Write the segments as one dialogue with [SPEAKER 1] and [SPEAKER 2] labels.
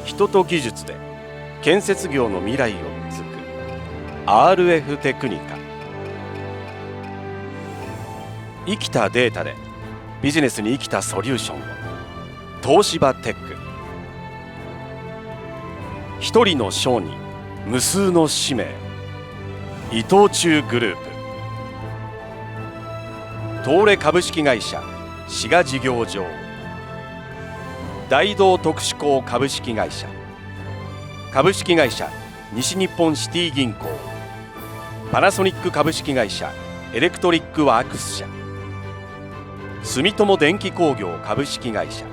[SPEAKER 1] 人と技術で建設業の未来を築く RF テクニカ。生きたデータでビジネスに生きたソリューションを、東芝テック。一人の商人、無数の使命、伊藤忠グループ。東レ株式会社滋賀事業場、大同特殊工株式会社、株式会社西日本シティ銀行、パナソニック株式会社エレクトリックワークス社、住友電機工業株式会社、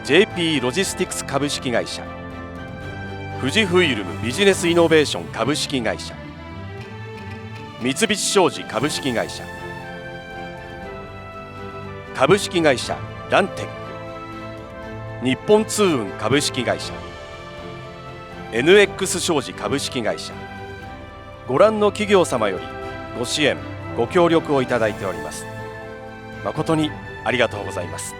[SPEAKER 1] JP ロジスティクス株式会社、富士フイルムビジネスイノベーション株式会社、三菱商事株式会社、株式会社ランテック、日本通運株式会社、 NX 商事株式会社、ご覧の企業様よりご支援ご協力をいただいております。誠にありがとうございます。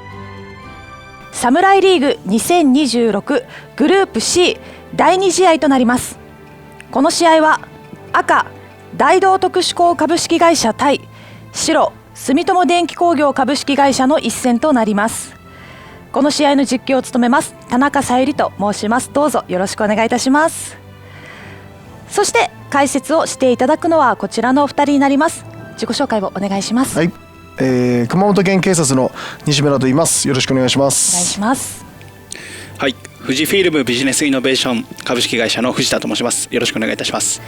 [SPEAKER 2] サムライリーグ2026グループ C 第2試合となります。この試合は赤大同特殊工株式会社対白住友電機工業株式会社の一戦となります。この試合の実況を務めます田中さゆりと申します。どうぞよろしくお願いいたします。そして解説をしていただくのはこちらのお二人になります。自己紹介をお願いします。
[SPEAKER 3] はい、熊本県警察の西村と言います。よろしくお願いしま
[SPEAKER 2] お願い
[SPEAKER 3] す。
[SPEAKER 2] します。
[SPEAKER 4] はい、富士フィルムビジネスイノベーション株式会社の藤田と申します。よろしくお願いいたします。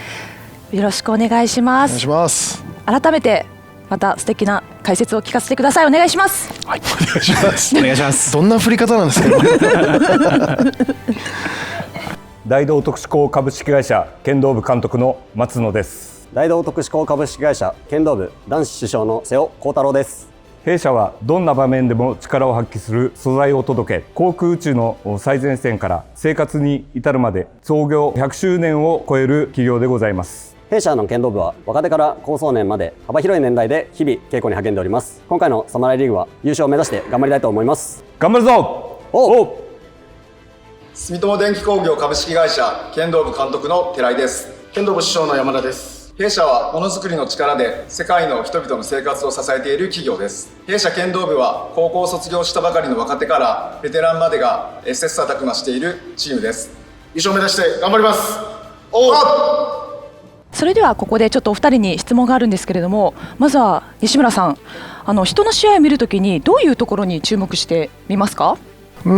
[SPEAKER 2] よろしくお願いします。
[SPEAKER 3] お願いします。
[SPEAKER 2] 改めてまた素敵な解説を聞かせてください。お願いします。
[SPEAKER 4] はい、
[SPEAKER 3] お願いします。
[SPEAKER 4] お願いします。
[SPEAKER 3] どんな振り方なんですか
[SPEAKER 5] 大同特殊工株式会社剣道部監督の松野です。
[SPEAKER 6] 大同特殊工株式会社剣道部男子主将の瀬尾幸太郎です。
[SPEAKER 5] 弊社はどんな場面でも力を発揮する素材を届け、航空宇宙の最前線から生活に至るまで創業100周年を超える企業でございます。
[SPEAKER 6] 弊社の剣道部は若手から高層年まで幅広い年代で日々稽古に励んでおります。今回のサムライリーグは優勝を目指して頑張りたいと思います。
[SPEAKER 5] 頑張るぞ。
[SPEAKER 6] お
[SPEAKER 7] 住友電機工業株式会社剣道部監督の寺井です。
[SPEAKER 8] 剣道部主将の山田です。
[SPEAKER 7] 弊社はものづくりの力で世界の人々の生活を支えている企業です。弊社剣道部は高校を卒業したばかりの若手からベテランまでが切磋琢磨しているチームです。
[SPEAKER 8] 優勝を目指して頑張ります。
[SPEAKER 2] それではここでちょっとお二人に質問があるんですけれども、まずは西村さん、人の試合を見るときにどういうところに注目してみますか？
[SPEAKER 3] 自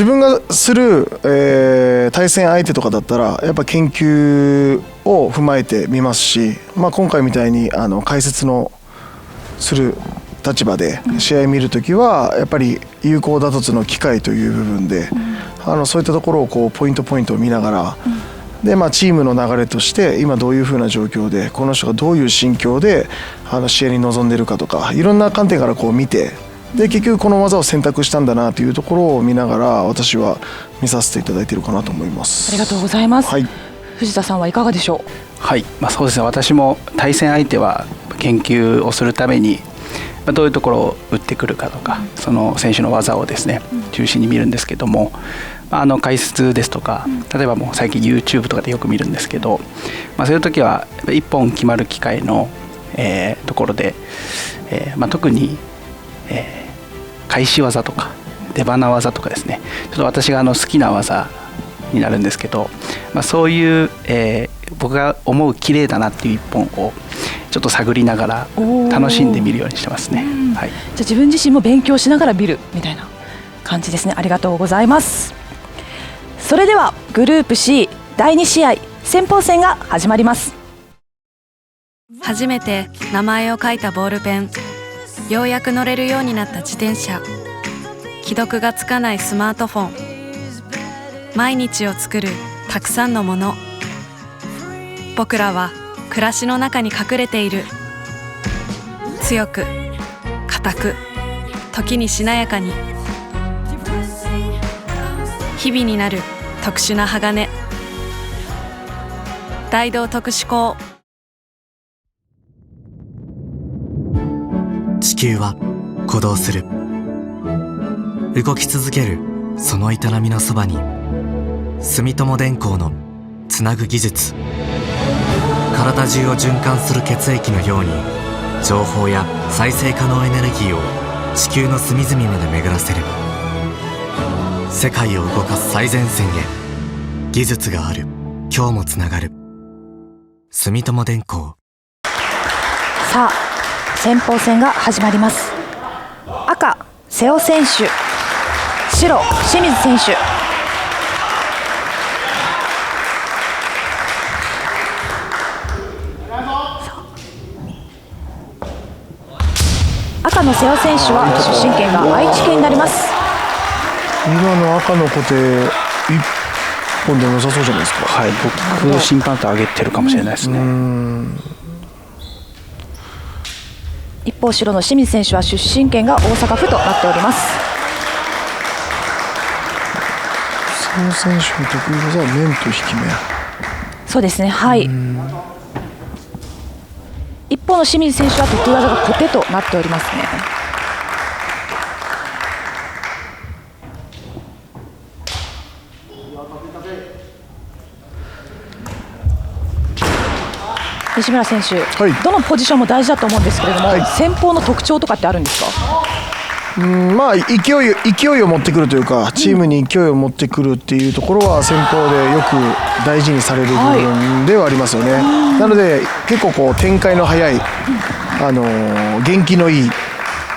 [SPEAKER 3] 分がする、対戦相手とかだったらやっぱ研究を踏まえてみますし、今回みたいに解説のする立場で試合を見るときはやっぱり有効打突の機会という部分で、そういったところをポイントを見ながら、でチームの流れとして今どういう風な状況でこの人がどういう心境で試合に臨んでいるかとか、いろんな観点から見て、で結局この技を選択したんだなというところを見ながら私は見させていただいているかなと思います。
[SPEAKER 2] ありがとうございます。
[SPEAKER 3] はい、
[SPEAKER 2] 藤田さんはいかがでしょう？
[SPEAKER 4] はい、そうですね、私も対戦相手は研究をするためにどういうところを打ってくるかとか、その選手の技をですね中心に見るんですけども、解説ですとか、例えばもう最近 YouTube とかでよく見るんですけど、そういう時は一本決まる機会の、ところで、特に、返し技とか出花技とかですね、ちょっと私が好きな技になるんですけど、そういう、僕が思う綺麗だなっていう一本をちょっと探りながら楽しんで見るようにしてますね。はい、
[SPEAKER 2] じゃあ自分自身も勉強しながら見るみたいな感じですね。ありがとうございます。それではグループ C 第2試合先鋒戦が始まります。
[SPEAKER 9] 初めて名前を書いたボールペン、ようやく乗れるようになった自転車、既読がつかないスマートフォン、毎日を作るたくさんのもの。僕らは暮らしの中に隠れている。強く、固く、時にしなやかに、日々になる特殊な鋼。大同特殊工。
[SPEAKER 10] 地球は鼓動する。動き続けるその営みのそばに住友電工のつなぐ技術、体中を循環する血液のように情報や再生可能エネルギーを地球の隅々まで巡らせる。世界を動かす最前線へ、技術がある。今日もつながる。住友電工。
[SPEAKER 2] さあ先鋒戦が始まります。赤瀬尾選手、白清水選手。赤の瀬尾選手は出身県が愛知県になります。
[SPEAKER 3] 今の赤の固定一本でも良さそうじゃないですか。
[SPEAKER 4] はい、僕審判と上げてるかもしれないですね。
[SPEAKER 2] 一方白の清水選手は出身県が大阪府となっております。
[SPEAKER 3] その選手の得意技は面と引き目。
[SPEAKER 2] そうですね、はい。一方の清水選手は得意技が小手となっておりますね。西村選手、どのポジションも大事だと思うんですけれども、先鋒の特徴とかってあるんですか？
[SPEAKER 3] まあ勢いを持ってくるというか、チームに勢いを持ってくるっていうところは先鋒でよく大事にされる部分ではありますよね。なので結構こう展開の早い、元気のいい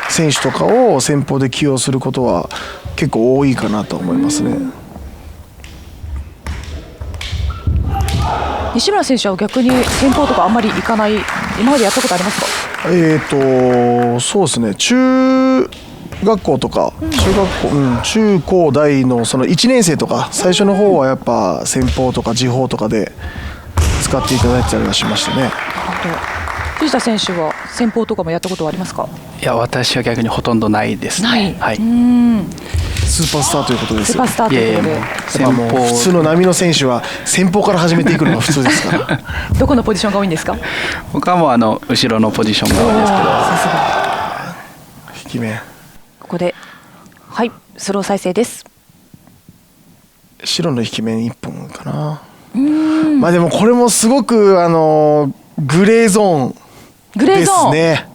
[SPEAKER 3] 選手とかを先鋒で起用することは結構多いかなと思いますね。
[SPEAKER 2] 西村選手は逆に先鋒とかあんまり行かない、今までやったことありますか？
[SPEAKER 3] そうですね、中学校とか中高大のその1年生とか最初の方はやっぱ先鋒とか時報とかで使っていただいてたりはしましたね。
[SPEAKER 2] 藤田選手は先鋒とかもやったことはありますか？
[SPEAKER 4] いや、私は逆にほとんどないですね。はい。
[SPEAKER 3] スーパースターということですよ。
[SPEAKER 2] スーパースターということで、
[SPEAKER 3] 先鋒、普通の波の選手は先鋒から始めていくのが普通ですから
[SPEAKER 2] どこのポジションが多いんですか？
[SPEAKER 4] 僕はもう後ろのポジションが多いですけど。
[SPEAKER 2] さす
[SPEAKER 3] が引き目。
[SPEAKER 2] ここではいスロー再生です。
[SPEAKER 3] 白の引き目1本かな。まあでもこれもすごくグレーゾーンですね。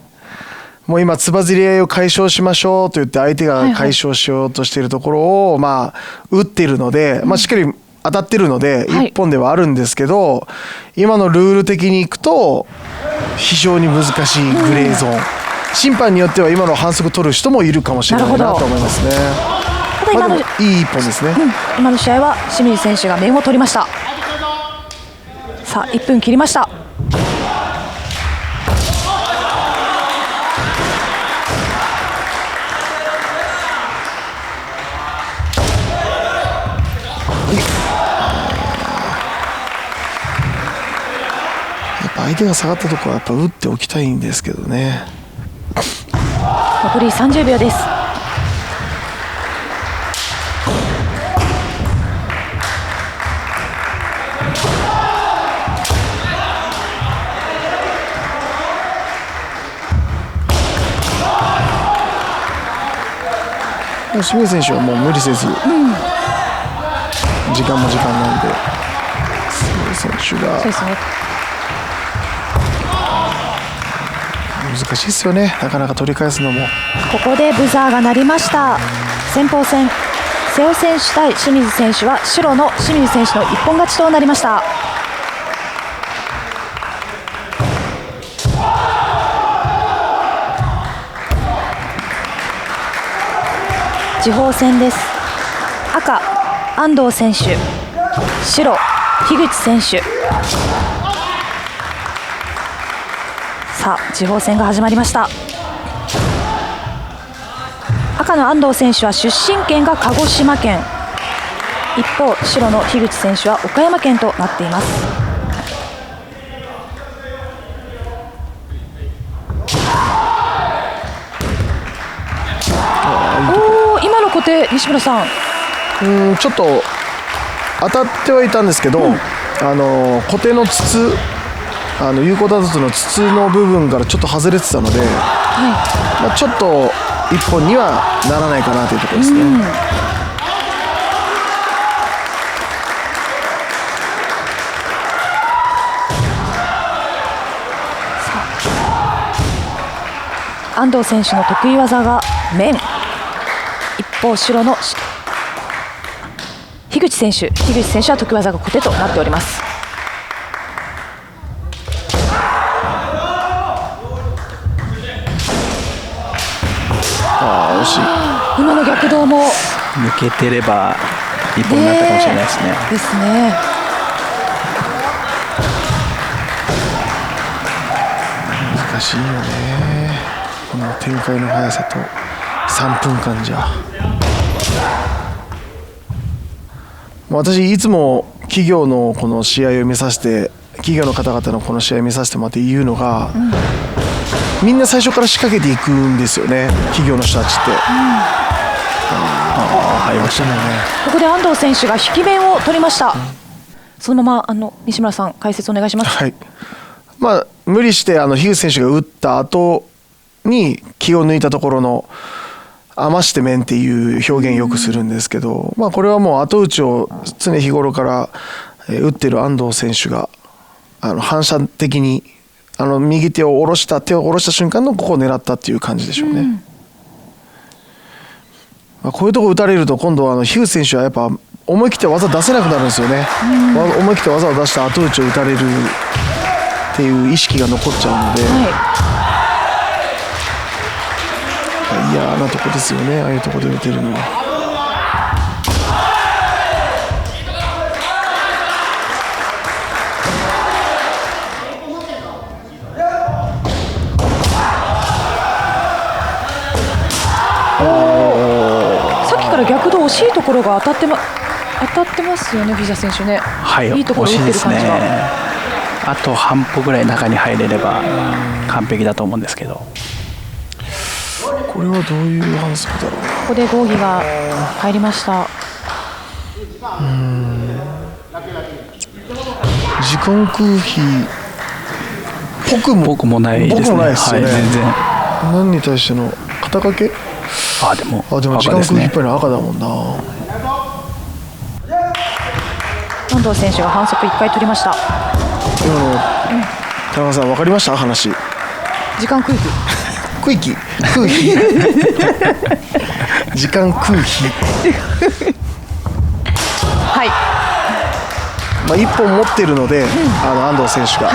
[SPEAKER 3] もう今つばぜり合いを解消しましょうと言って相手が解消しようとしているところをまあ打っているので、しっかり当たってるので1本ではあるんですけど、今のルール的にいくと非常に難しいグレーゾーン、審判によっては今の反則取る人もいるかもしれないなと思いますね。でもいい1本ですね。
[SPEAKER 2] 今の試合は清水選手が面を取りました。さあ1分切りました。
[SPEAKER 3] 相手が下がったところはやっぱ打っておきたいんですけどね。
[SPEAKER 2] 残り30秒です。
[SPEAKER 3] 清水選手はもう無理せず、時間も時間なんで、選手が
[SPEAKER 2] そうですね、
[SPEAKER 3] 難しいですよね、なかなか取り返すのも。
[SPEAKER 2] ここでブザーが鳴りました。先鋒戦、瀬尾選手対清水選手は白の清水選手の一本勝ちとなりました。次鋒戦です。赤安藤選手、白樋口選手。さあ次鋒戦が始まりました。赤の安藤選手は出身県が鹿児島県、一方白の樋口選手は岡山県となっています。今の小手、西村さん、
[SPEAKER 3] ちょっと当たってはいたんですけど、小手の筒、有効打筒の筒の部分からちょっと外れてたので、ちょっと一本にはならないかなというところですね。
[SPEAKER 2] 安藤選手の得意技が面、一方白の樋口選手は得意技が小手となっております。
[SPEAKER 3] 惜しい。
[SPEAKER 2] 今の逆動も
[SPEAKER 4] 抜けてれば一本になったかもしれないですね。
[SPEAKER 2] ですね。
[SPEAKER 3] 難しいよね、この展開の速さと3分間じゃ。私いつも企業のこの試合を見させて、企業の方々のこの試合を見させてもらって言うのが、みんな最初から仕掛けていくんですよね、企業の人たちって。入りましたね。
[SPEAKER 2] ここで安藤選手が引き面を取りました。そのまま西村さん解説お願いします。
[SPEAKER 3] はい。無理して樋口選手が打った後に気を抜いたところの余して面っていう表現よくするんですけど、これはもう後打ちを常日頃から打ってる安藤選手が反射的に右手を下ろした瞬間のここを狙ったっていう感じでしょうね。こういうとこ打たれると今度は樋口選手はやっぱ思い切って技出せなくなるんですよね。思い切って技を出した後打ちを打たれるっていう意識が残っちゃうので、嫌なとこですよね、ああいうとこで打てるのは。
[SPEAKER 2] さっきから逆動惜しいところが当たってますよね、藤田選手ね。
[SPEAKER 4] はい、
[SPEAKER 2] いいところ打ってる感じが。
[SPEAKER 4] あと半歩ぐらい中に入れれば完璧だと思うんですけど。
[SPEAKER 3] これはどういう反則だろう。
[SPEAKER 2] ここで合議が入りました。
[SPEAKER 3] 時間空気
[SPEAKER 4] 僕もないですね。
[SPEAKER 3] 僕もないですよね。
[SPEAKER 4] 全然。
[SPEAKER 3] 何に対しての肩掛け？
[SPEAKER 4] でも
[SPEAKER 3] 時間空気いっぱいの赤だもんな。
[SPEAKER 2] 安藤選手が反則1回取りました。
[SPEAKER 3] 今の田中さん分かりました？話。
[SPEAKER 2] 時間空気。
[SPEAKER 3] 空気時間空気はい、1本持ってるので、安藤選手が、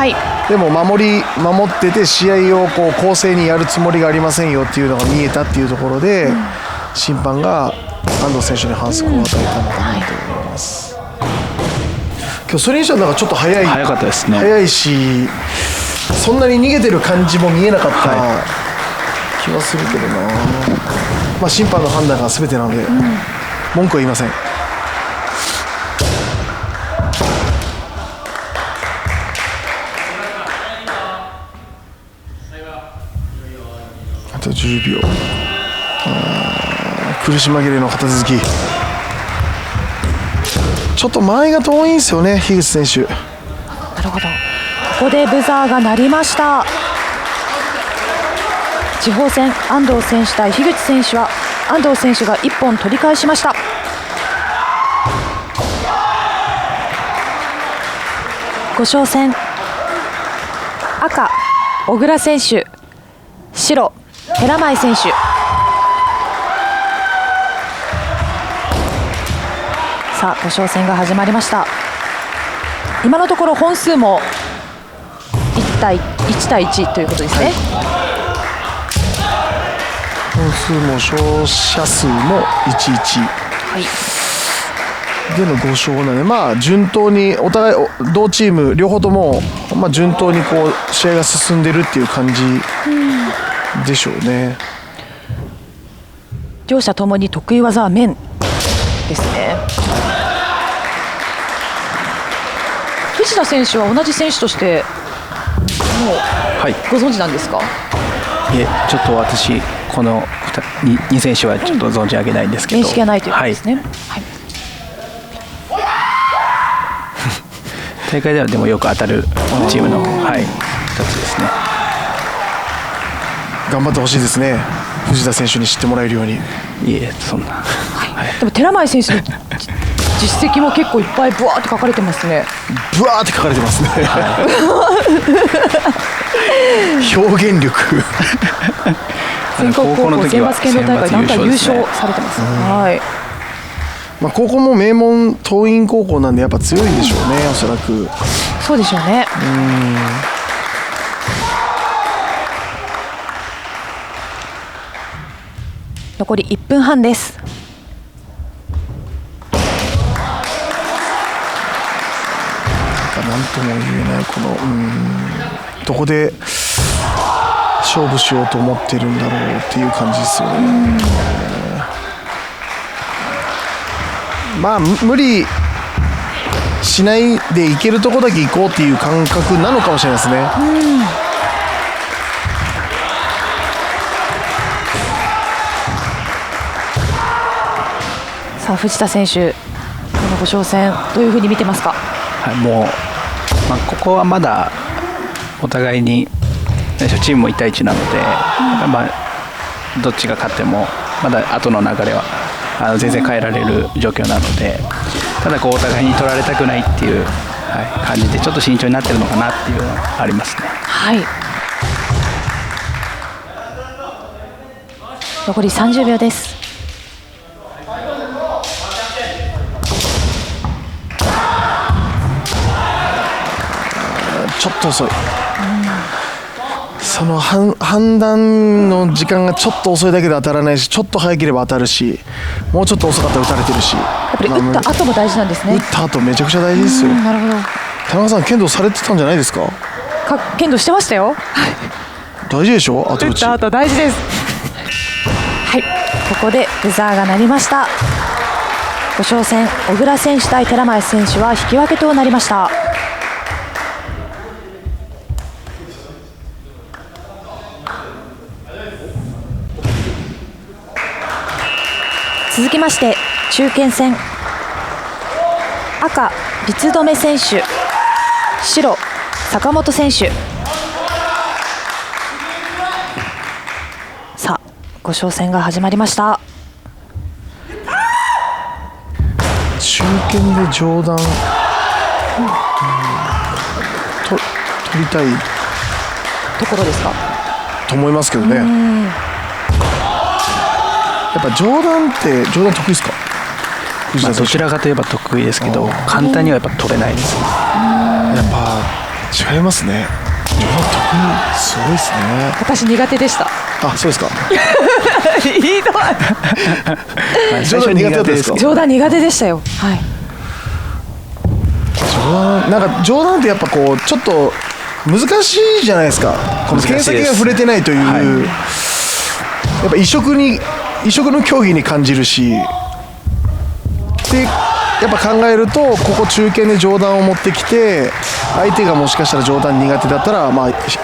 [SPEAKER 3] でも守ってて試合をこう公正にやるつもりがありませんよっていうのが見えたっていうところで、審判が安藤選手に反則を与えたのかなと思います。今日それにしてはなんかちょっと早
[SPEAKER 4] かったですね。
[SPEAKER 3] 早いし、そんなに逃げてる感じも見えなかった気はするけどな。審判の判断が全てなので、文句は言いません。あと10秒。苦し紛れの片続き。ちょっと前が遠いんですよね、樋口選手。
[SPEAKER 2] なるほど。ここでブザーが鳴りました。地方戦、安藤選手対樋口選手は安藤選手が1本取り返しました。5勝戦、赤小倉選手、白寺前選手。さあ5勝戦が始まりました。今のところ本数も1対1ということですね。
[SPEAKER 3] 本数も勝者数も11、での5勝なので、順当にお互い同チーム両方とも、順当にこう試合が進んでるっていう感じでしょうね。
[SPEAKER 2] 両者ともに得意技は面ですね。藤田選手は同じ選手としてもうご存知なんですか？
[SPEAKER 4] いえ、ちょっと私この2選手はちょっと存じ上げないんですけど、
[SPEAKER 2] 面識がないということですね。
[SPEAKER 4] 大会ではでもよく当たるチームの一つですね。
[SPEAKER 3] 頑張ってほしいですね、藤田選手に知ってもらえるように。
[SPEAKER 4] いえ、そんな。
[SPEAKER 2] でも寺前選手の実績も結構いっぱいブワーって書かれてますね。
[SPEAKER 3] ブワーって書かれてますね。表現力
[SPEAKER 2] 全国高校選抜剣道大会団体優勝されてます。はい。
[SPEAKER 3] まあ高校も名門桐蔭高校なんでやっぱ強いんでしょうね、おそらく。
[SPEAKER 2] そうでしょうね。残り1分半です。
[SPEAKER 3] なんとも言えないこのどこで勝負しようと思ってるんだろうっていう感じですよね。まあ無理しないでいけるとこだけ行こうっていう感覚なのかもしれないですね。
[SPEAKER 2] さあ藤田選手、このご挑戦どういうふうに見てますか？
[SPEAKER 4] はい、もう、ここはまだお互いにチームも1対1なので、どっちが勝ってもまだ後の流れは全然変えられる状況なので、ただお互いに取られたくないっていう、感じでちょっと慎重になってるのかなっていうのはありますね。
[SPEAKER 2] はい。残り30秒です。
[SPEAKER 3] ちょっと遅い。その判断の時間がちょっと遅いだけで当たらないし、ちょっと早ければ当たるし、もうちょっと遅かったら打たれてるし。
[SPEAKER 2] やっぱり打った後も大事なんですね。
[SPEAKER 3] 打った後めちゃくちゃ大事ですよ。
[SPEAKER 2] なるほど。
[SPEAKER 3] 田中さん剣道されてたんじゃないですか？
[SPEAKER 2] 剣道してましたよ。
[SPEAKER 3] 大事でしょ？後打ち。
[SPEAKER 2] 打った後大事です。はい、ここでブザーが鳴りました。ご挑戦小倉選手対寺前選手は引き分けとなりました。続きまして中堅戦、赤三留選手、白坂本選手。さあご挑戦が始まりました。
[SPEAKER 3] 中堅で上段、取りたい
[SPEAKER 2] ところですか
[SPEAKER 3] と思いますけどね。やっぱ上段得意ですか？
[SPEAKER 4] どちらかといえば得意ですけど、簡単にはやっぱ取れないです。
[SPEAKER 3] やっぱ違いますね。上段得意すごいですね。
[SPEAKER 2] 私苦手でした。
[SPEAKER 3] あ、そうですか。
[SPEAKER 2] ひどい。
[SPEAKER 3] 上段苦手ですか？
[SPEAKER 2] 上段苦手でしたよ。はい。
[SPEAKER 3] 上段ってやっぱちょっと難しいじゃないですか。この剣先が触れてないという、やっぱ異色の競技に感じるし、でやっぱ考えるとここ中堅で上段を持ってきて、相手がもしかしたら上段苦手だったら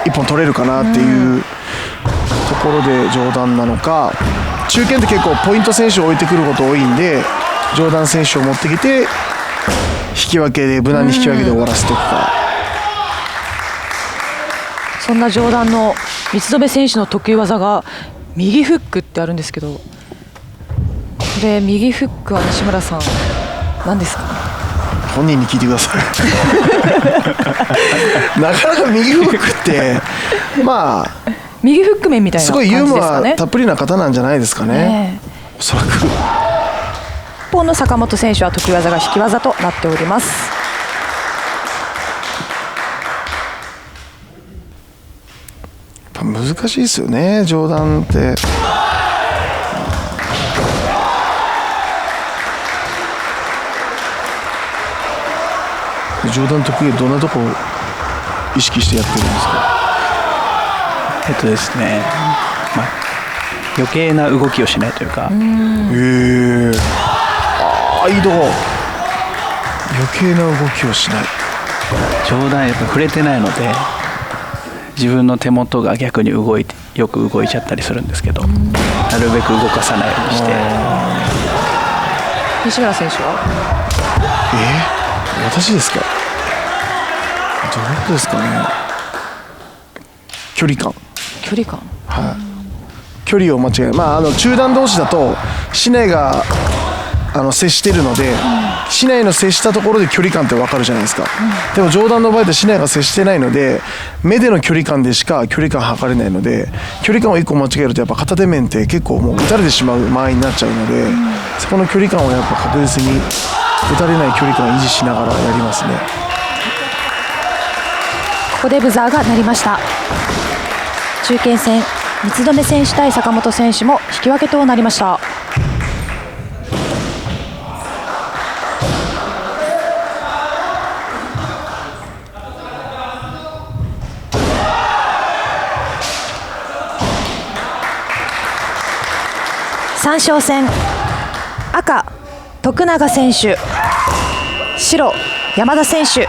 [SPEAKER 3] 一本取れるかなっていうところで上段なのか、中堅って結構ポイント選手を置いてくること多いんで、上段選手を持ってきて引き分けで無難に引き分けで終わらせておくか。
[SPEAKER 2] そんな上段の三留選手の得意技が右フックってあるんですけど、これ右フックは西村さん何ですか？
[SPEAKER 3] 本人に聞いてください。なかなか右フックって
[SPEAKER 2] 右フック面みたいな
[SPEAKER 3] す
[SPEAKER 2] 感じですかね。
[SPEAKER 3] ごいユーモアたっぷりな方なんじゃないですかね。おそらく。
[SPEAKER 2] 一方の坂本選手は得意技が引き技となっております。
[SPEAKER 3] やっぱ難しいですよね、上段って。上段得意はどんなとこを意識してやってるんですか？
[SPEAKER 4] ですね、余計な動きをしないというか。
[SPEAKER 3] いいとこ。余計な動きをしない。
[SPEAKER 4] 上段やっぱ触れてないので、自分の手元が逆によく動いちゃったりするんですけど、なるべく動かさないようにして。
[SPEAKER 2] 西村選手は？
[SPEAKER 3] 私ですか？どういうことですかね。距離感。はい。距離を間違えない。中段同士だと竹刀が接しているので、市内の接したところで距離感って分かるじゃないですか、でも上段の場合って市内が接してないので目での距離感でしか距離感測れないので、距離感を1個間違えるとやっぱ片手面って結構もう打たれてしまう間合いになっちゃうので、そこの距離感をやっぱ確実に打たれない距離感を維持しながらやりますね。
[SPEAKER 2] ここでブザーが鳴りました。中堅戦三留選手対坂本選手も引き分けとなりました。3勝戦、赤徳永選手、白山田選手。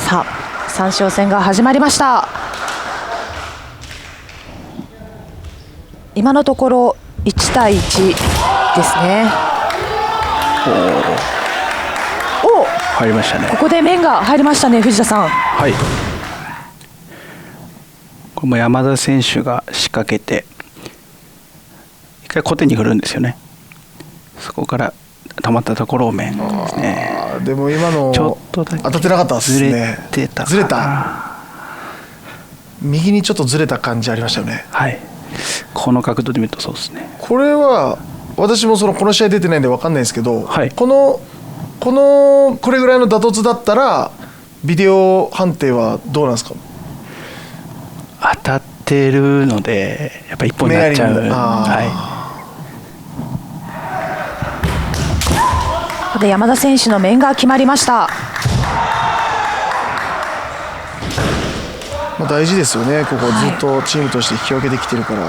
[SPEAKER 2] さあ3勝戦が始まりました。今のところ1対1ですね。お
[SPEAKER 4] 入りましたね。
[SPEAKER 2] ここで面が入りましたね、藤田さん。
[SPEAKER 4] はい、これも山田選手が仕掛けて一回小手に振るんですよね。そこから溜まったところを面ですね。
[SPEAKER 3] でも今の
[SPEAKER 4] ちょっとだけ
[SPEAKER 3] 当たってなかったですね。ずれた右にちょっとずれた感じありましたよね。
[SPEAKER 4] はい、この角度で見るとそうですね。
[SPEAKER 3] これは私もこの試合出てないんで分かんないですけど、
[SPEAKER 4] はい、
[SPEAKER 3] これぐらいの打突だったらビデオ判定はどうなんですか？
[SPEAKER 4] 当たってるのでやっぱり一本になっちゃう。
[SPEAKER 2] ここで山田選手の面が決まりました。
[SPEAKER 3] 大事ですよね。ここずっとチームとして引き分けてきてるから、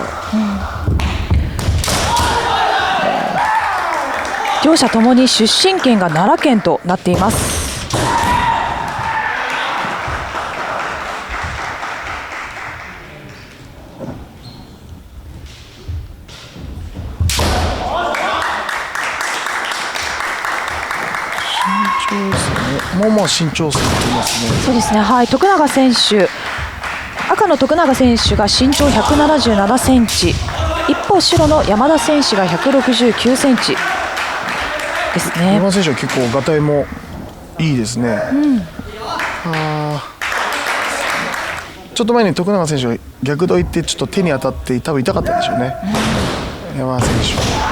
[SPEAKER 2] 両者ともに出身県が奈良県となっています。
[SPEAKER 3] もう身長差がありますね。
[SPEAKER 2] そうですね。はい、徳永選手、赤の徳永選手が身長177センチ、一方白の山田選手が169センチですね。
[SPEAKER 3] 山田選手は結構ガタイもいいですね。ちょっと前に徳永選手が逆度いってちょっと手に当たって多分痛かったでしょうね、山田選手。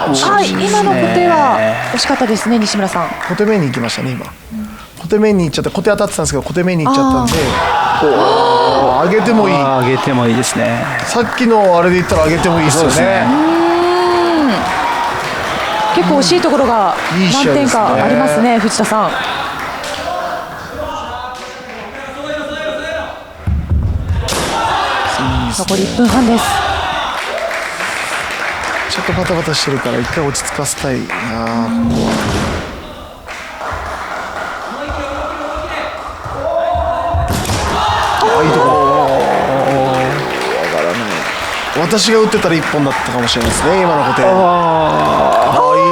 [SPEAKER 2] はい、今の小手は惜しかったですね、西村さん。
[SPEAKER 3] 小手面に行きましたね、今。小手面に行っちゃって、小手当たってたんですけど、小手面に行っちゃったんで、上げてもいい。
[SPEAKER 4] 上げてもいいですね。
[SPEAKER 3] さっきのあれで言ったら上げてもいいですよね。
[SPEAKER 2] 結構惜しいところが何点かありますね、藤田さん。残り1分半です。
[SPEAKER 3] ちょっとバタバタしてるから一回落ち着かせたいな、ここは。いいところ。上がらない。私が打ってたら1本だったかもしれないですね、今の小手。いい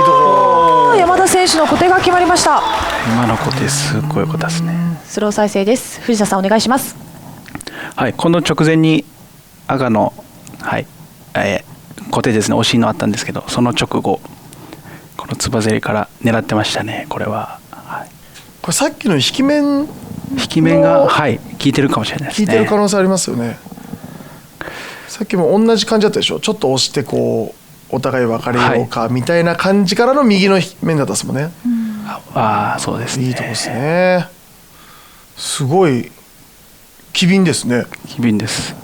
[SPEAKER 3] ところ。
[SPEAKER 2] 山田選手の小手が決まりました。
[SPEAKER 4] 今の小手すごい良かったですね。
[SPEAKER 2] スロー再生です。藤田さんお願いします。
[SPEAKER 4] はい、この直前に赤の、小手ですね、惜しいのあったんですけど、その直後このつばぜりから狙ってましたね。これは、
[SPEAKER 3] これさっきの引き面
[SPEAKER 4] が、効いてるかもしれないですね。
[SPEAKER 3] 効いてる可能性ありますよね。さっきも同じ感じだったでしょ。ちょっと押してこうお互い別れようかみたいな感じからの右の面だったですもんね。
[SPEAKER 4] そうですね。
[SPEAKER 3] いいとこですね。すごい機敏ですね。
[SPEAKER 4] 機敏です。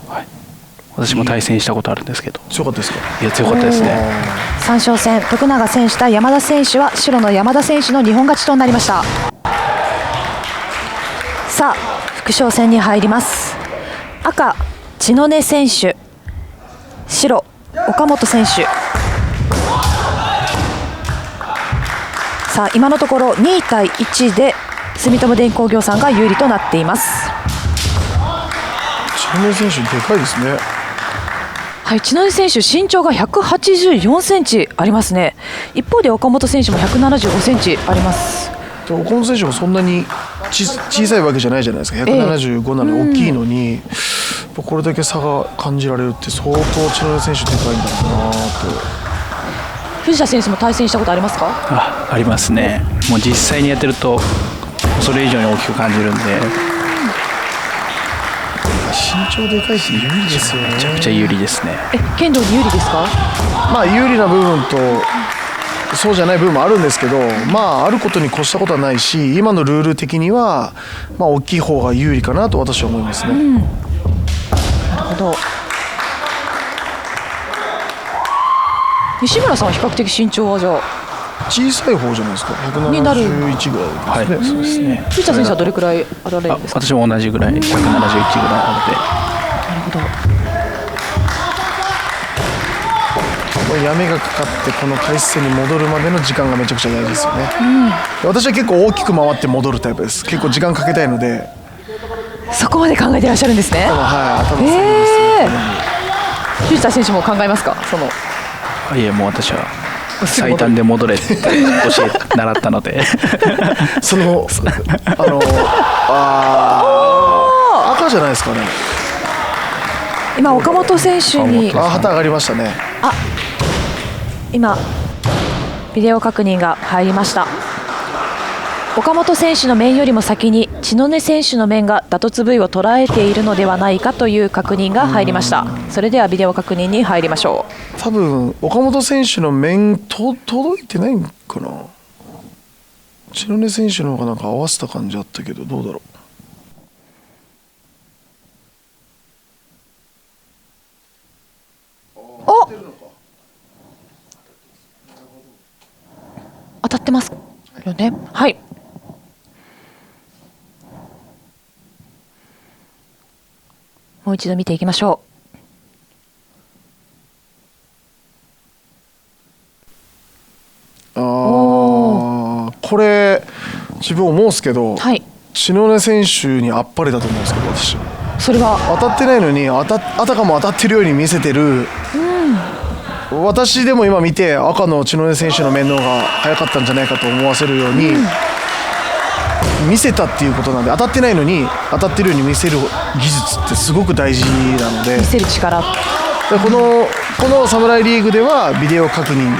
[SPEAKER 4] 私も対戦したことあるんですけど。
[SPEAKER 3] 強かったですか？
[SPEAKER 4] いや、強かったですね。
[SPEAKER 2] 3勝戦、徳永選手対山田選手は白の山田選手の2本勝ちとなりました。さあ副将戦に入ります。赤千野根選手、白岡本選手。さあ今のところ2対1で住友電工業さんが有利となっています。
[SPEAKER 3] 千野根選手でかいですね。
[SPEAKER 2] はい、千野根選手身長が184センチありますね。一方で岡本選手も175センチあります。
[SPEAKER 3] 岡本選手もそんなに小さいわけじゃないじゃないですか。175なのに大きいのに、これだけ差が感じられるって相当千野根選手でかいんだろうなと。
[SPEAKER 2] 藤田選手も対戦したことありますか？
[SPEAKER 4] ありますね。もう実際にやってるとそれ以上に大きく感じるんで、
[SPEAKER 3] 身長でかいし有利ですよね。
[SPEAKER 4] めちゃくちゃ有利ですね。
[SPEAKER 2] 剣道に有利ですか？
[SPEAKER 3] まあ有利な部分とそうじゃない部分もあるんですけど、まああることに越したことはないし、今のルール的にはまあ大きい方が有利かなと私は思いますね。
[SPEAKER 2] なるほど。西村さんは比較的身長はじゃあ
[SPEAKER 3] 小さい方じゃないですか。
[SPEAKER 2] になる
[SPEAKER 3] 171ぐらいですね。
[SPEAKER 4] はい、そうですね。
[SPEAKER 2] 藤田選手はどれくらいあられるんですか？
[SPEAKER 4] 私も同じぐらい、171ぐらいなので。
[SPEAKER 2] なるほど。
[SPEAKER 3] これ闇がかかってこの回数に戻るまでの時間がめちゃくちゃ大事ですよね。私は結構大きく回って戻るタイプです。結構時間かけたいので。
[SPEAKER 2] そこまで考えてらっしゃるんですね。
[SPEAKER 3] はい、頭下げますね。
[SPEAKER 2] 藤田選手も考えますか？
[SPEAKER 4] いえ、もう私は最短で戻れって習ったので
[SPEAKER 3] 赤じゃないですかね。
[SPEAKER 2] 今岡本選手に
[SPEAKER 3] 旗上がりましたね。
[SPEAKER 2] 今ビデオ確認が入りました。岡本選手の面よりも先に千野根選手の面が打突部位を捉えているのではないかという確認が入りました。それではビデオ確認に入りましょう。
[SPEAKER 3] 多分岡本選手の面届いてないんかな。千野根選手の方がなんか合わせた感じあったけど、どうだろう。
[SPEAKER 2] 当たってますよね。はい。もう一度見ていきましょ
[SPEAKER 3] う。これ自分思うんですけど、千野根選手にあっぱれだと思うんですけど、私。
[SPEAKER 2] それは
[SPEAKER 3] 当たってないのにあたかも当たってるように見せてる。私でも今見て赤の千野根選手の面の方が早かったんじゃないかと思わせるように見せたっていうことなんで、当たってないのに当たってるように見せる技術ってすごく大事なので、
[SPEAKER 2] 見せる力。
[SPEAKER 3] このサムライリーグではビデオ確認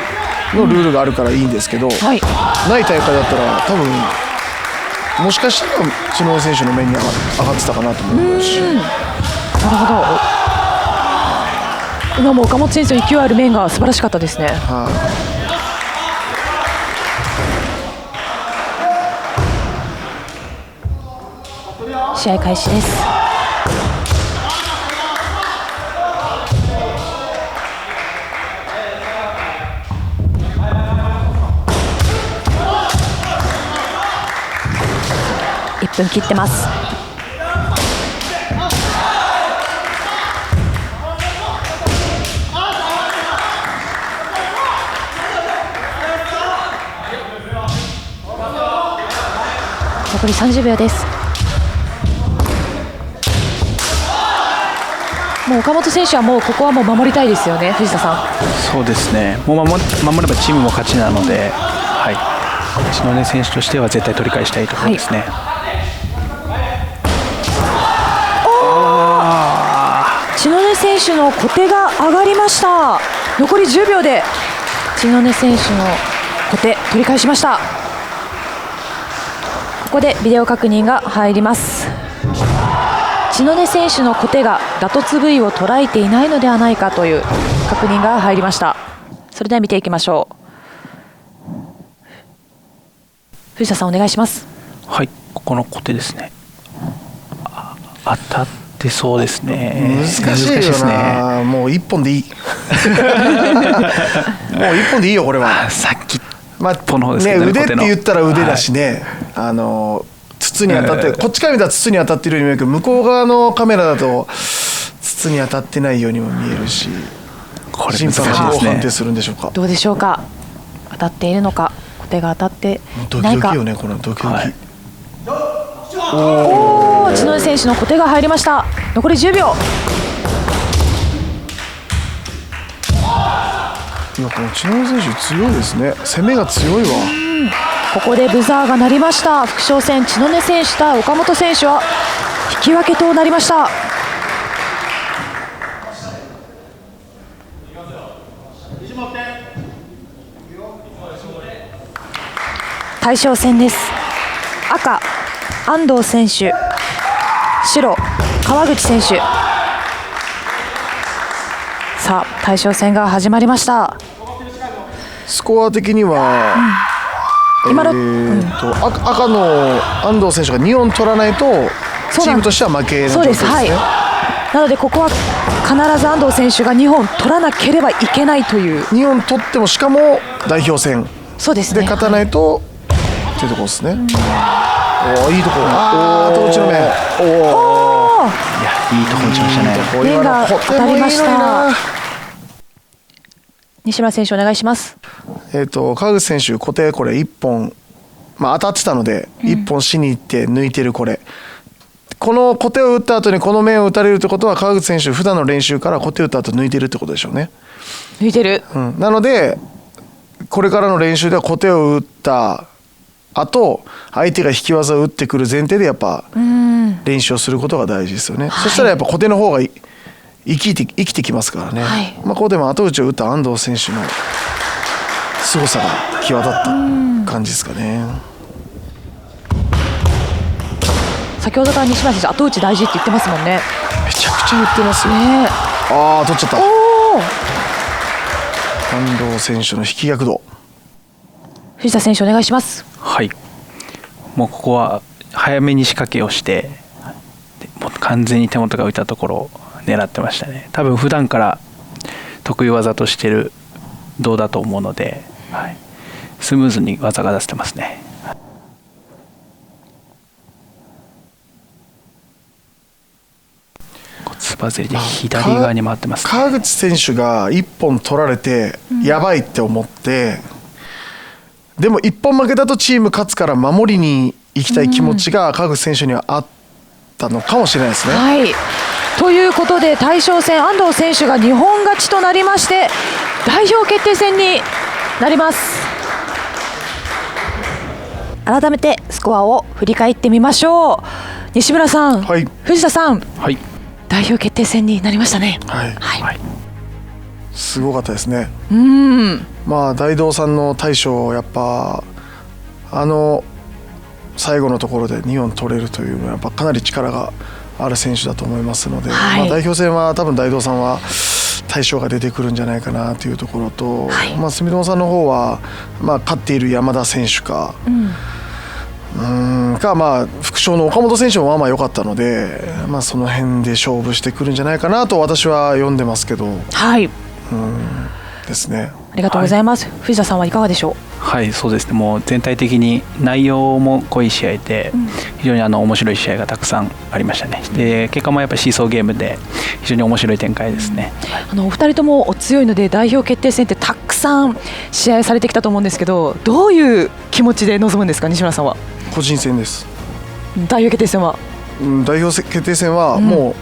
[SPEAKER 3] のルールがあるからいいんですけど、ない大会だったら多分もしかしたら千野根選手の面に上がってたかなと思うし。
[SPEAKER 2] なるほど。今も岡本選手の勢いある面が素晴らしかったですね。試合開始です。1分切ってます。残り30秒です。もう岡本選手はもうここはもう守りたいですよね、藤田さん。
[SPEAKER 4] そうですね。もう守ればチームも勝ちなので、はい。千野根選手としては絶対取り返したいところですね。
[SPEAKER 2] 千野根選手の小手が上がりました。残り10秒で千野根選手の小手取り返しました。ここでビデオ確認が入ります。千野根選手の小手が打突部位を捉えていないのではないかという確認が入りました。それでは見ていきましょう。藤田さんお願いします。
[SPEAKER 4] はい、ここの小手ですね。当たってそうですね。
[SPEAKER 3] 難しいですね。もう一本でいい。もう一本でいいよこれは。
[SPEAKER 4] さっき
[SPEAKER 3] まあね、腕って言ったら腕だしね、筒に当たってこっちから見たら筒に当たってるように見えるけど、向こう側のカメラだと筒に当たってないようにも見えるし、審判はどう判定するんでしょうか。
[SPEAKER 2] どうでしょうか。当たっているのか、小手が当たっていないか。
[SPEAKER 3] ドキドキよね、このドキドキ。
[SPEAKER 2] 千野根選手の小手が入りました。残り10秒。
[SPEAKER 3] いや、この千野根選手強いですね。攻めが強いわ。
[SPEAKER 2] ここでブザーが鳴りました。副将戦千野根選手対岡本選手は引き分けとなりました。対象戦です。赤安藤選手、白川口選手。さあ対象戦が始まりました。
[SPEAKER 3] スコア的には、
[SPEAKER 2] 今の
[SPEAKER 3] 赤の安藤選手が2本取らないとチームとしては負けの状況ですね。
[SPEAKER 2] はい、なのでここは必ず安藤選手が2本取らなければいけないという。
[SPEAKER 3] 2本取ってもしかも代表戦
[SPEAKER 2] そうですね。
[SPEAKER 3] で勝たないと、っていうところですね。おー、いいところ。あー、とうちの面。おお。
[SPEAKER 4] いや、いいところ打ちましたね。
[SPEAKER 2] 面が当たりました。
[SPEAKER 3] とてもいいのにな。
[SPEAKER 2] 西村選手お願いします。
[SPEAKER 3] 川口選手固定これ1本、当たってたので1本しに行って抜いてるこれ。この固定を打った後にこの面を打たれるってことは川口選手普段の練習から固定を打った後抜いてるってことでしょうね。
[SPEAKER 2] 抜いてる。
[SPEAKER 3] なのでこれからの練習では固定を打った後相手が引き技を打ってくる前提でやっぱ練習をすることが大事ですよね。そしたらやっぱ固定の方が生きてきますからね。ここでも後打ちを打った安藤選手の凄さが際立った感じですかね。
[SPEAKER 2] 先ほどから西村選手後打ち大事って言ってますもんね。
[SPEAKER 3] めちゃくちゃ言ってますよ。
[SPEAKER 2] ね、
[SPEAKER 3] ああ取っちゃった。
[SPEAKER 2] おお。
[SPEAKER 3] 安藤選手の引き逆度。
[SPEAKER 2] 藤田選手お願いします。
[SPEAKER 4] はい。もうここは早めに仕掛けをして、もう完全に手元が浮いたところを狙ってましたね。多分普段から得意技としてる胴だと思うので、はい、スムーズに技が出せてますね。つばぜりで左側に回ってますね。
[SPEAKER 3] 川口選手が1本取られてやばいって思って、でも1本負けだとチーム勝つから守りに行きたい気持ちが川口選手にはあったのかもしれないですね。
[SPEAKER 2] はい、ということで対象戦安藤選手が2本勝ちとなりまして代表決定戦になります。改めてスコアを振り返ってみましょう。西村さん、
[SPEAKER 3] はい、
[SPEAKER 2] 藤田さん、
[SPEAKER 4] はい、
[SPEAKER 2] 代表決定戦になりましたね。
[SPEAKER 3] はい
[SPEAKER 2] はい、
[SPEAKER 3] すごかったですね。大道さんの大将やっぱ最後のところで2本取れるというのはやっぱかなり力がある選手だと思いますので、
[SPEAKER 2] はい、
[SPEAKER 3] 代表戦は多分大道さんは大将が出てくるんじゃないかなというところと、はい、住友さんの方は、勝っている山田選手か、副将の岡本選手も良かったので、その辺で勝負してくるんじゃないかなと私は読んでますけど、
[SPEAKER 2] はい、
[SPEAKER 3] ですね。
[SPEAKER 2] ありがとうございます。はい、藤田さんはいかがでしょう。
[SPEAKER 4] はい、そうですね。もう全体的に内容も濃い試合で、非常に面白い試合がたくさんありましたね。で、結果もやっぱりシーソーゲームで非常に面白い展開ですね。
[SPEAKER 2] お二人ともお強いので代表決定戦ってたくさん試合されてきたと思うんですけど、どういう気持ちで臨むんですか、西村さんは。
[SPEAKER 3] 個人戦です。
[SPEAKER 2] 代表決定戦は、
[SPEAKER 3] 代表決定戦はも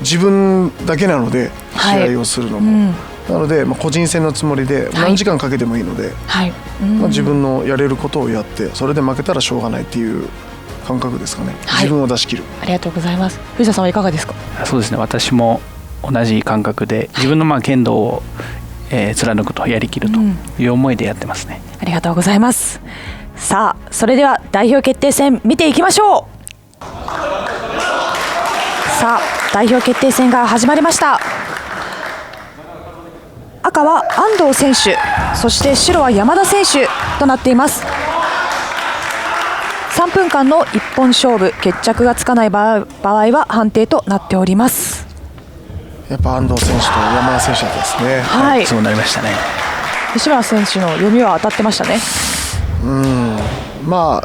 [SPEAKER 3] う自分だけなので、試合をするのも、なので、個人戦のつもりで何時間かけてもいいので、自分のやれることをやってそれで負けたらしょうがないっていう感覚ですかね。自分を出し切る。
[SPEAKER 2] ありがとうございます。藤田さんはいかがですか。
[SPEAKER 4] そうですね。私も同じ感覚で自分の剣道を、貫くとやりきるという思いでやってますね。
[SPEAKER 2] ありがとうございます。さあそれでは代表決定戦見ていきましょう。さあ代表決定戦が始まりました。赤は安藤選手、そして白は山田選手となっています。3分間の一本勝負、決着がつかない場合は判定となっております。
[SPEAKER 3] やっぱ安藤選手と山田選手だったですね。
[SPEAKER 2] はい、
[SPEAKER 4] そうなりましたね。
[SPEAKER 2] 西村選手の読みは当たってましたね。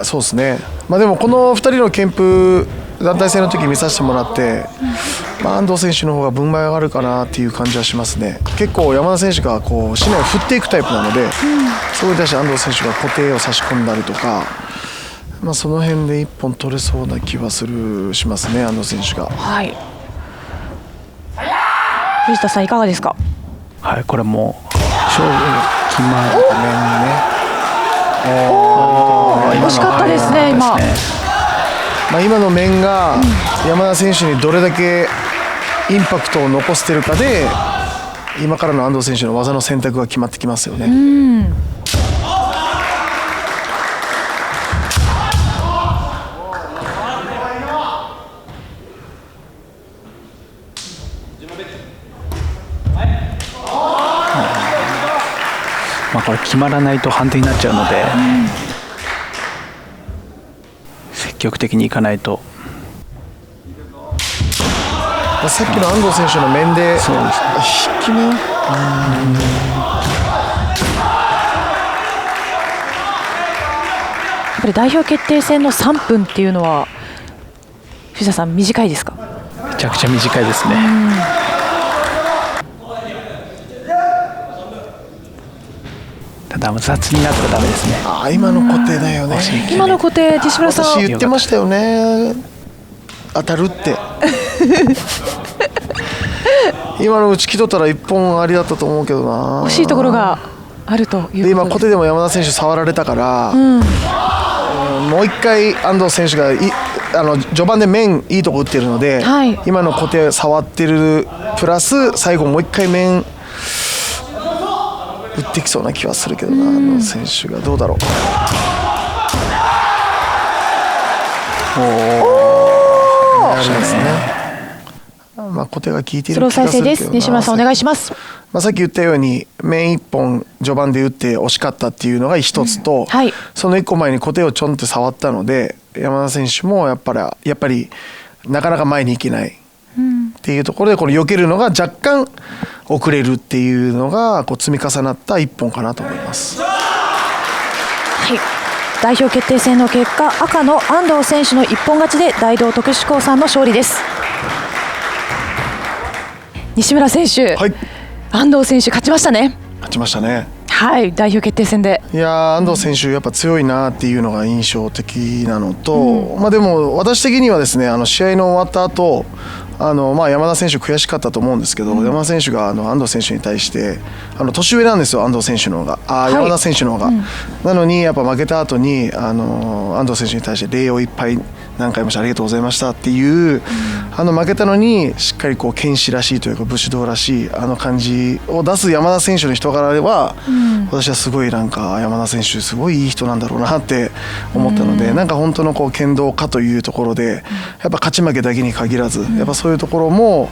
[SPEAKER 3] そうですね。でもこの2人の旋風団体戦の時見させてもらって、安藤選手の方が分配があるかなっていう感じはしますね。結構山田選手がこう芯を振っていくタイプなので、そこに対して安藤選手が固定を差し込んだりとか、その辺で1本取れそうな気はしますね、安藤選手が。
[SPEAKER 2] はい、藤田さんいかがですか。
[SPEAKER 4] はい、これも勝負決まる
[SPEAKER 3] 面ね。
[SPEAKER 2] 惜しかったですね。
[SPEAKER 3] 今の面が山田選手にどれだけインパクトを残しているかで今からの安藤選手の技の選択が決まってきますよね。
[SPEAKER 4] これ決まらないと判定になっちゃうので、積極的にいかないと。
[SPEAKER 3] さっきの安藤選手の面で
[SPEAKER 4] そうですね、
[SPEAKER 3] 引き面、
[SPEAKER 2] やっぱり代表決定戦の3分っていうのは藤田さん短いですか？
[SPEAKER 4] めちゃくちゃ短いですね。ただ雑になったらダメですね。
[SPEAKER 3] 今の固定だよね。
[SPEAKER 2] 今の固定、西村さん
[SPEAKER 3] 私言ってましたよね、当たるって今の打ち切っとったら1本ありだったと思うけどな。
[SPEAKER 2] 惜しいところがあるということです。
[SPEAKER 3] で今固定でも山田選手触られたから、もう一回安藤選手が序盤で面いいとこ打ってるので、
[SPEAKER 2] はい、
[SPEAKER 3] 今の固定触ってるプラス最後もう一回面打ってきそうな気はするけどな、安藤選手がどうだろう。あれですね。固定が効いている気がするけどな。スロー再生です。
[SPEAKER 2] 西村さんお願いします。
[SPEAKER 3] さっき言ったように面1本序盤で打って惜しかったっていうのが一つと、
[SPEAKER 2] はい、
[SPEAKER 3] その1個前に固定をちょんって触ったので山田選手もやっぱりなかなか前に行けないっていうところで、この避けるのが若干遅れるっていうのが積み重なった1本かなと思います。
[SPEAKER 2] はい、代表決定戦の結果、赤の安藤選手の一本勝ちで大同特殊興産の勝利です。西村選手、
[SPEAKER 3] はい、
[SPEAKER 2] 安藤選手勝ちましたね。
[SPEAKER 3] 勝ちましたね。
[SPEAKER 2] はい、代表決定戦で。
[SPEAKER 3] いや安藤選手やっぱ強いなっていうのが印象的なのと、でも私的にはですね、試合の終わった後山田選手悔しかったと思うんですけど、山田選手が安藤選手に対して年上なんですよ、安藤選手の方が山田選手の方が、なのにやっぱ負けた後に安藤選手に対して礼をいっぱい何回もしてありがとうございましたっていう、負けたのにしっかり剣士らしいというか武士道らしい感じを出す山田選手の人柄では、私はすごい山田選手すごいいい人なんだろうなって思ったので、本当の剣道家というところでやっぱ勝ち負けだけに限らず、やっぱそういうところも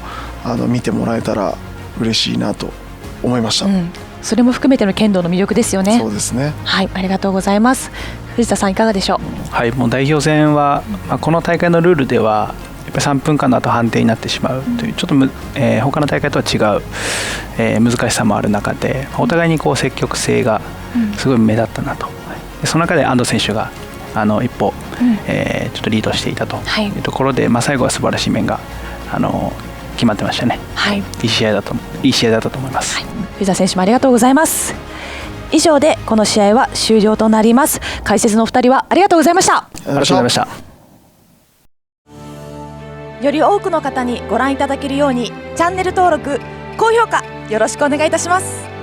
[SPEAKER 3] 見てもらえたら嬉しいなと思いました。
[SPEAKER 2] それも含めての剣道の魅力ですよね。
[SPEAKER 3] そうですね。
[SPEAKER 2] はい、ありがとうございます。藤田さんいかがでしょう？
[SPEAKER 4] はい、もう代表戦は、この大会のルールではやっぱり3分間の後判定になってしまうというちょっと他の大会とは違う、難しさもある中で、お互いに積極性がすごい目立ったなと、でその中で安藤選手が一歩、ちょっとリードしていたというところで、最後は素晴らしい面が決まってましたね。
[SPEAKER 2] はい、
[SPEAKER 4] いい試合だったと思います。
[SPEAKER 2] 藤田選手もありがとうございます。以上でこの試合は終了となります。解説のお二人はありがとうございました。
[SPEAKER 4] ありがとうございました。
[SPEAKER 2] より多くの方にご覧いただけるようにチャンネル登録、高評価よろしくお願いいたします。